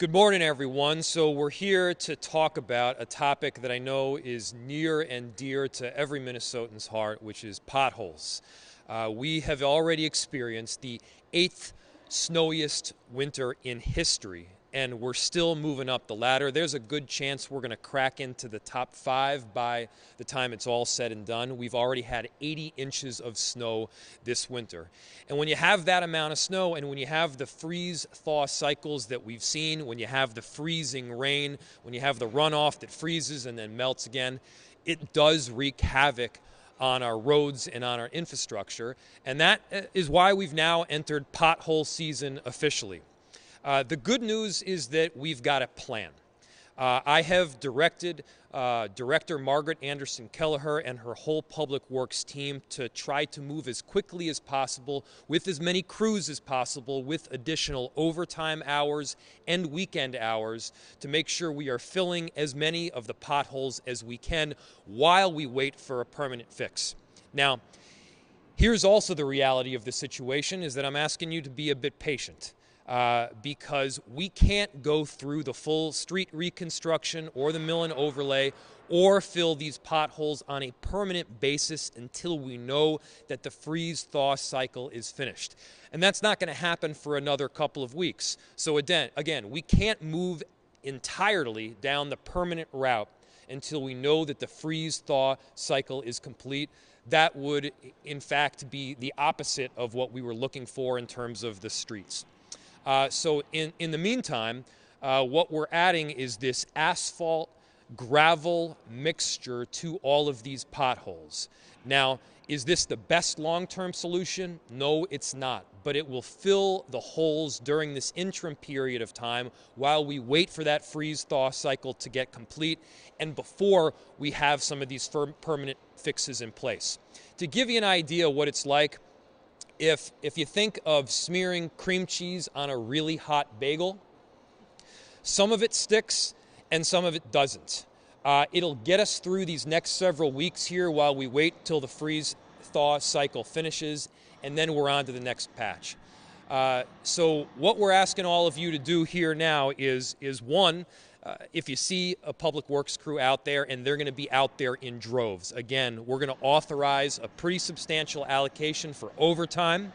Good morning, everyone. So we're here to talk about a topic that I know is near and dear to every Minnesotan's heart, which is potholes. We have already experienced the 8th snowiest winter in history, and we're still moving up the ladder. There's a good chance we're going to crack into the top 5 by the time it's all said and done. We've already had 80 inches of snow this winter. And when you have that amount of snow, and when you have the freeze-thaw cycles that we've seen, when you have the freezing rain, when you have the runoff that freezes and then melts again, it does wreak havoc on our roads and on our infrastructure. And that is why we've now entered pothole season officially. The good news is that we've got a plan. I have directed Director Margaret Anderson Kelleher and her whole Public Works team to try to move as quickly as possible with as many crews as possible with additional overtime hours and weekend hours to make sure we are filling as many of the potholes as we can while we wait for a permanent fix. Now, here's also the reality of the situation is that I'm asking you to be a bit patient. Because we can't go through the full street reconstruction or the mill and overlay or fill these potholes on a permanent basis until we know that the freeze-thaw cycle is finished. And that's not going to happen for another couple of weeks. So again, we can't move entirely down the permanent route until we know that the freeze-thaw cycle is complete. That would, in fact, be the opposite of what we were looking for in terms of the streets. So in the meantime, what we're adding is this asphalt gravel mixture to all of these potholes. Now, is this the best long-term solution? No, it's not. But it will fill the holes during this interim period of time while we wait for that freeze-thaw cycle to get complete and before we have some of these permanent fixes in place. To give you an idea what it's like, if you think of smearing cream cheese on a really hot bagel, some of it sticks and some of it doesn't. It'll get us through these next several weeks here while we wait till the freeze-thaw cycle finishes, and then we're on to the next patch. So what we're asking all of you to do here now is one, if you see a public works crew out there, and they're going to be out there in droves. Again, we're going to authorize a pretty substantial allocation for overtime,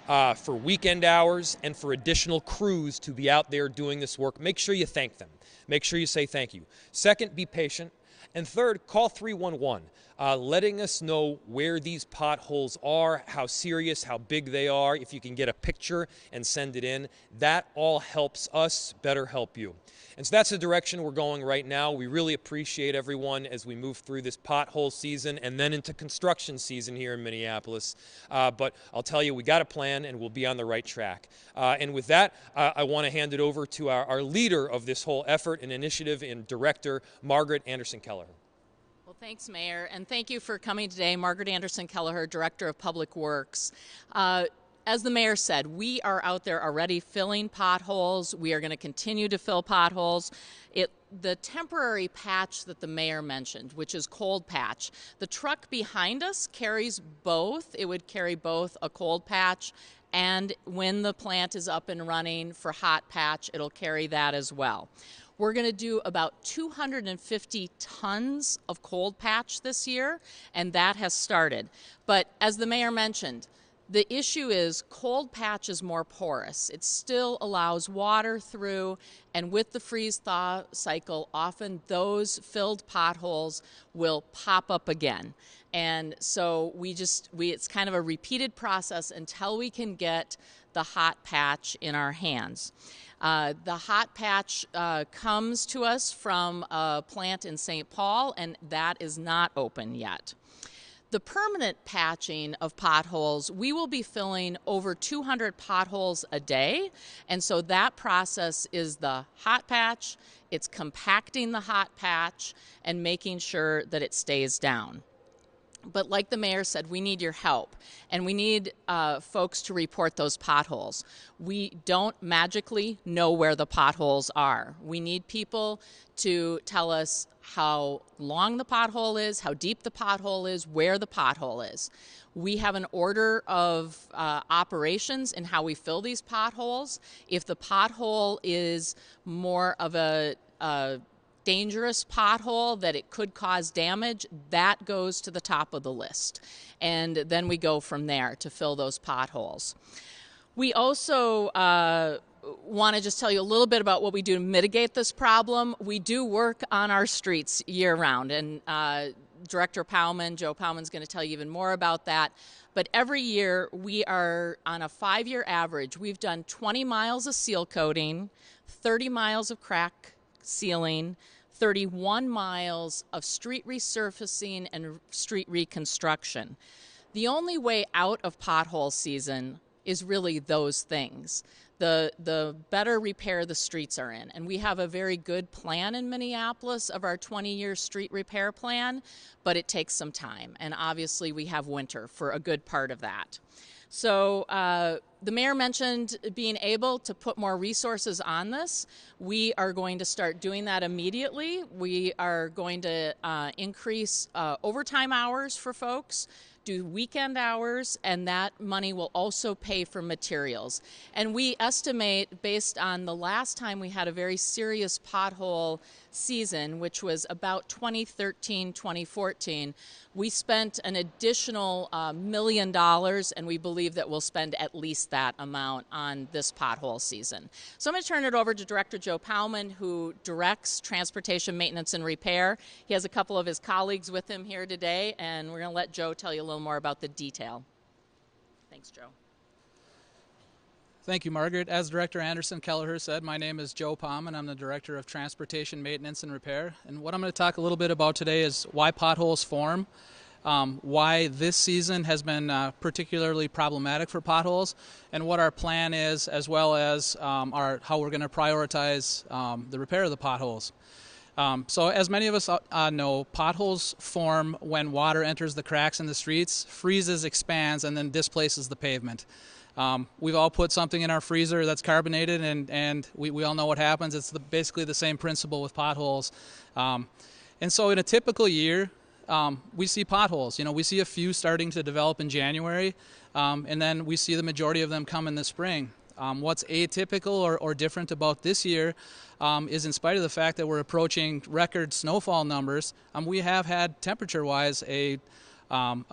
for weekend hours, and for additional crews to be out there doing this work. Make sure you thank them. Make sure you say thank you. Second, be patient. And third, call 311, letting us know where these potholes are, how serious, how big they are. If you can get a picture and send it in, that all helps us better help you. And so that's the direction we're going right now. We really appreciate everyone as we move through this pothole season and then into construction season here in Minneapolis. But I'll tell you, we got a plan and we'll be on the right track. And with that, I want to hand it over to our leader of this whole effort and initiative and director, Margaret Anderson Kelleher. Well, thanks, Mayor, and thank you for coming today. Margaret Anderson Kelleher, Director of Public Works. As the mayor said, we are out there already filling potholes. We are going to continue to fill potholes. The temporary patch that the mayor mentioned, which is cold patch, the truck behind us carries both. It would carry both a cold patch, and when the plant is up and running for hot patch, it'll carry that as well. We're going to do about 250 tons of cold patch this year, and that has started. But as the mayor mentioned, the issue is cold patch is more porous. It still allows water through, and with the freeze-thaw cycle, often those filled potholes will pop up again. And so it's kind of a repeated process until we can get the hot patch in our hands. The hot patch comes to us from a plant in St. Paul, and that is not open yet. The permanent patching of potholes, we will be filling over 200 potholes a day, and so that process is the hot patch, it's compacting the hot patch, and making sure that it stays down. But like the mayor said, we need your help, and we need folks to report those potholes. We don't magically know where the potholes are. We need people to tell us how long the pothole is, how deep the pothole is, where the pothole is. We have an order of operations in how we fill these potholes. If the pothole is more of a dangerous pothole that it could cause damage, that goes to the top of the list. And then we go from there to fill those potholes. We also want to just tell you a little bit about what we do to mitigate this problem. We do work on our streets year round, and Director Powman, Joe Powman's going to tell you even more about that. But every year we are on a 5-year average. We've done 20 miles of seal coating, 30 miles of crack sealing, 31 miles of street resurfacing and street reconstruction. The only way out of pothole season is really those things. The better repair the streets are in. And we have a very good plan in Minneapolis of our 20-year street repair plan, but it takes some time. And obviously we have winter for a good part of that. So the mayor mentioned being able to put more resources on this. We are going to start doing that immediately. We are going to increase overtime hours for folks, do weekend hours, and that money will also pay for materials. And we estimate, based on the last time we had a very serious pothole season, which was about 2013, 2014, we spent an additional $1 million, and we believe that we'll spend at least that amount on this pothole season. So I'm going to turn it over to Director Joe Powman, who directs transportation maintenance and repair. He has a couple of his colleagues with him here today, and we're going to let Joe tell you a little more about the detail. Thanks, Joe. Thank you, Margaret. As Director Anderson Kelleher said, my name is Joe Powman. I'm the Director of Transportation Maintenance and Repair. And what I'm going to talk a little bit about today is why potholes form, why this season has been particularly problematic for potholes, and what our plan is, as well as how we're going to prioritize the repair of the potholes. So as many of us know, potholes form when water enters the cracks in the streets, freezes, expands, and then displaces the pavement. We've all put something in our freezer that's carbonated, and we all know what happens. It's basically the same principle with potholes. And so in a typical year, we see potholes. You know, we see a few starting to develop in January, and then we see the majority of them come in the spring. What's atypical or different about this year is, in spite of the fact that we're approaching record snowfall numbers, we have had, temperature-wise, a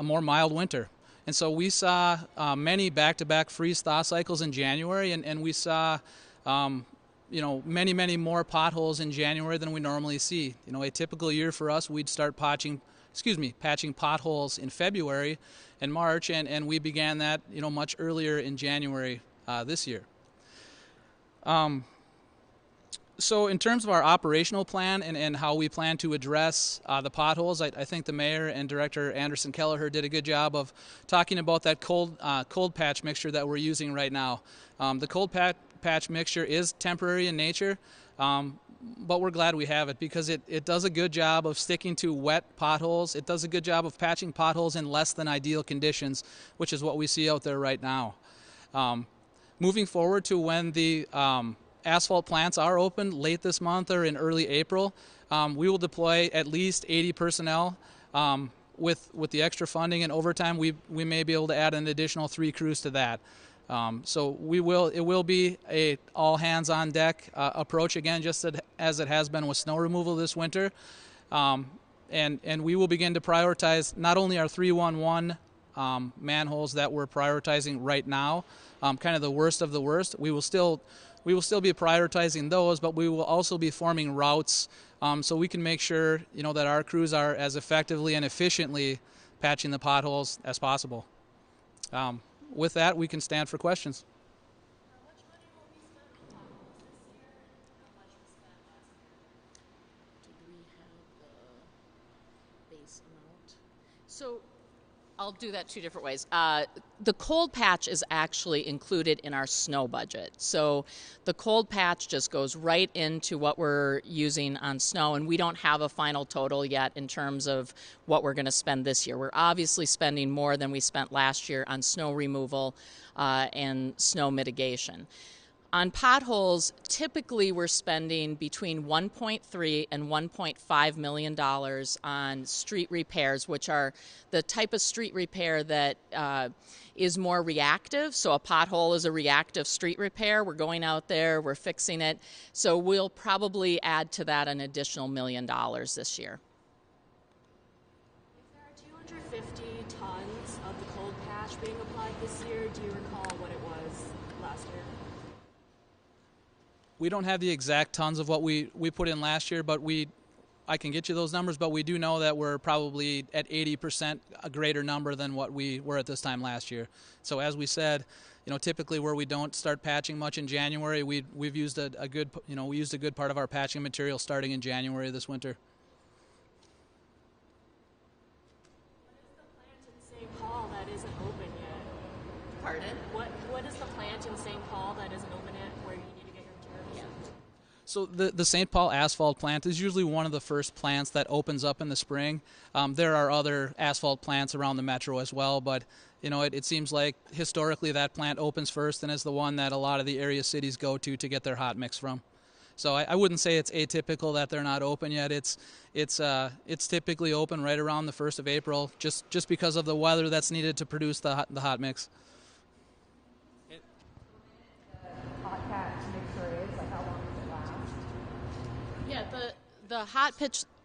more mild winter. And so we saw many back-to-back freeze-thaw cycles in January, and we saw many more potholes in January than we normally see. You know, a typical year for us, we'd start patching potholes in February and March, and we began that much earlier in January this year. So in terms of our operational plan and how we plan to address the potholes, I think the mayor and Director Anderson Kelleher did a good job of talking about that cold patch mixture that we're using right now. The cold patch mixture is temporary in nature, but we're glad we have it because it does a good job of sticking to wet potholes. It does a good job of patching potholes in less than ideal conditions, which is what we see out there right now. Moving forward to when the asphalt plants are open late this month or in early April, we will deploy at least 80 personnel. With the extra funding and overtime, we may be able to add an additional 3 crews to that. So it will be a all hands on deck approach again, just as it has been with snow removal this winter. And we will begin to prioritize not only our 311 manholes that we're prioritizing right now, kind of the worst of the worst. We will still be prioritizing those, but we will also be forming routes so we can make sure that our crews are as effectively and efficiently patching the potholes as possible. With that, we can stand for questions. How much money will we spend on potholes this year? How much we spent last year? Did we have the base amount? So I'll do that two different ways. The cold patch is actually included in our snow budget. So the cold patch just goes right into what we're using on snow, and we don't have a final total yet in terms of what we're going to spend this year. We're obviously spending more than we spent last year on snow removal and snow mitigation. On potholes, typically we're spending between $1.3 and $1.5 million on street repairs, which are the type of street repair that is more reactive. So a pothole is a reactive street repair. We're going out there, we're fixing it. So we'll probably add to that an additional $1 million this year. Is there 250 tons of the cold patch being applied this year? Do you recall what it was last year? We don't have the exact tons of what we put in last year, but I can get you those numbers, but we do know that we're probably at 80% a greater number than what we were at this time last year. So as we said, typically where we don't start patching much in January, we've used a good, we used a good part of our patching material starting in January this winter. What is the plant in St. Paul that isn't open yet? Pardon? What is the plant in St. Paul that isn't open yet where you need to get your materials? So the St. Paul asphalt plant is usually one of the first plants that opens up in the spring. There are other asphalt plants around the metro as well, but it seems like historically that plant opens first and is the one that a lot of the area cities go to get their hot mix from. So I wouldn't say it's atypical that they're not open yet. It's typically open right around the 1st of April, just because of the weather that's needed to produce the hot mix. Hot patch mixture is? Like, how long does it last? Yeah, the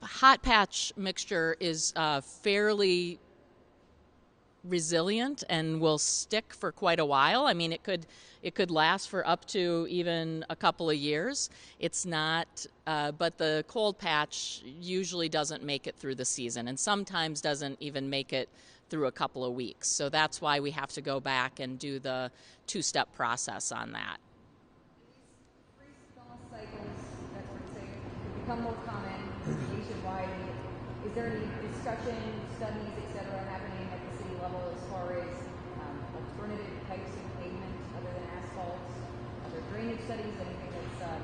hot patch mixture is fairly resilient and will stick for quite a while. I mean, it could last for up to even a couple of years. It's not, but the cold patch usually doesn't make it through the season, and sometimes doesn't even make it through a couple of weeks. So that's why we have to go back and do the two-step process on that. Freeze-thaw cycles that would say become more common nationwide. Is there any discussion, studies, etc., happening at the city level as far as alternative types of pavement other than asphalt? Are there drainage studies, anything that's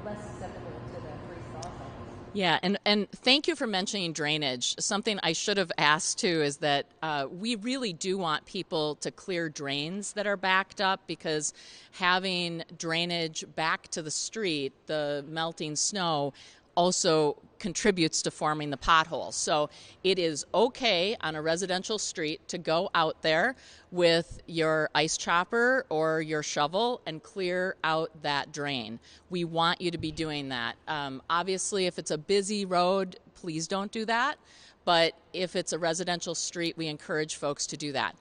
less susceptible to the freeze-thaw cycles? Yeah, and thank you for mentioning drainage. Something I should have asked too is that we really do want people to clear drains that are backed up, because having drainage back to the street, the melting snow, also contributes to forming the potholes. So it is okay on a residential street to go out there with your ice chopper or your shovel and clear out that drain. We want you to be doing that. Obviously, if it's a busy road, please don't do that. But if it's a residential street, we encourage folks to do that.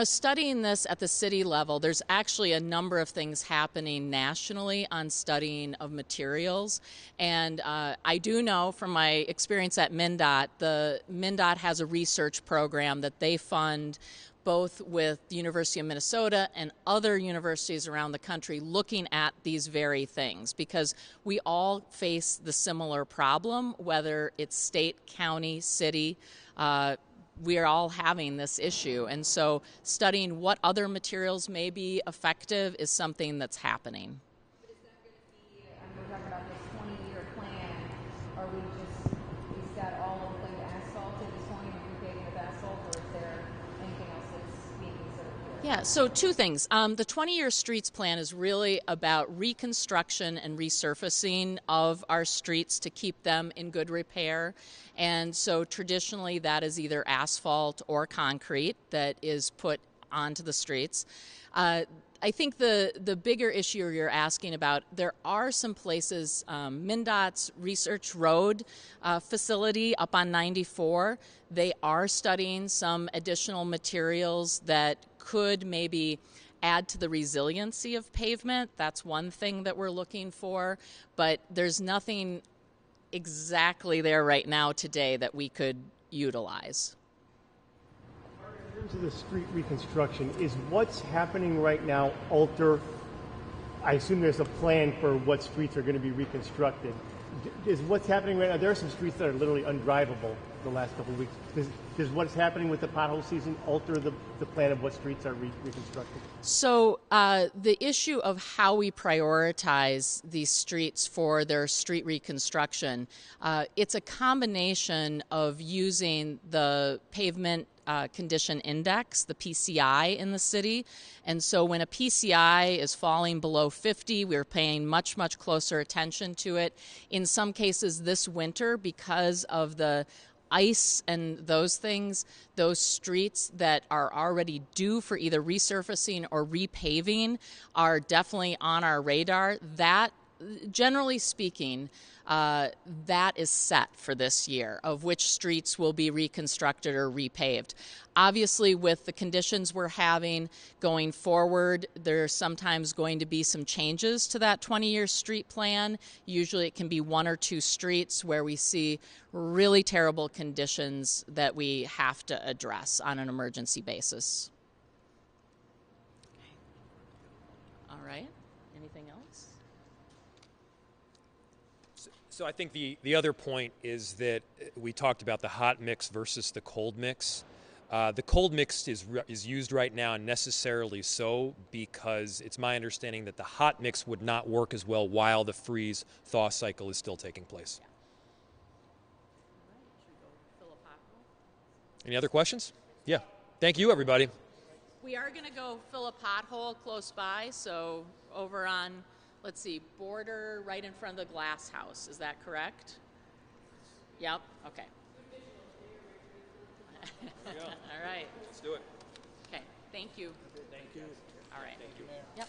Studying this at the city level, there's actually a number of things happening nationally on studying of materials. And I do know from my experience at MnDOT, the MnDOT has a research program that they fund both with the University of Minnesota and other universities around the country looking at these very things, because we all face the similar problem, whether it's state, county, city. We are all having this issue. And so studying what other materials may be effective is something that's happening. But is that going to be, we're talking about this 20-year plan, are we just, is that all going to asphalt at this point and repaving with asphalt, or is there anything else that's being considered here? Yeah, so two things. The 20-year streets plan is really about reconstruction and resurfacing of our streets to keep them in good repair. And so traditionally that is either asphalt or concrete that is put onto the streets. I think the bigger issue you're asking about, there are some places, MnDOT's Research Road facility up on 94, they are studying some additional materials that could maybe add to the resiliency of pavement. That's one thing that we're looking for, but there's nothing exactly there right now today that we could utilize. In terms of the street reconstruction, is what's happening right now alter? I assume there's a plan for what streets are going to be reconstructed. Is what's happening right now, there are some streets that are literally undrivable the last couple of weeks. Does what's happening with the pothole season alter the plan of what streets are reconstructed? So the issue of how we prioritize these streets for their street reconstruction, it's a combination of using the pavement condition index, the PCI in the city. And so when a PCI is falling below 50, we're paying much, much closer attention to it. In some cases this winter, because of the ice and those things, those streets that are already due for either resurfacing or repaving are definitely on our radar. That, generally speaking, that is set for this year, of which streets will be reconstructed or repaved. Obviously, with the conditions we're having going forward, there's sometimes going to be some changes to that 20-year street plan. Usually it can be one or two streets where we see really terrible conditions that we have to address on an emergency basis. All right, anything else? So I think the other point is that we talked about the hot mix versus the cold mix. The cold mix is used right now, and necessarily so, because it's my understanding that the hot mix would not work as well while the freeze-thaw cycle is still taking place. Any other questions? Yeah. Thank you, everybody. We are going to go fill a pothole close by, so over on, let's see, border right in front of the glass house. Is that correct? Yep. Okay. All right. Let's do it. Okay. Thank you. Thank you. All right. Thank you. Yep.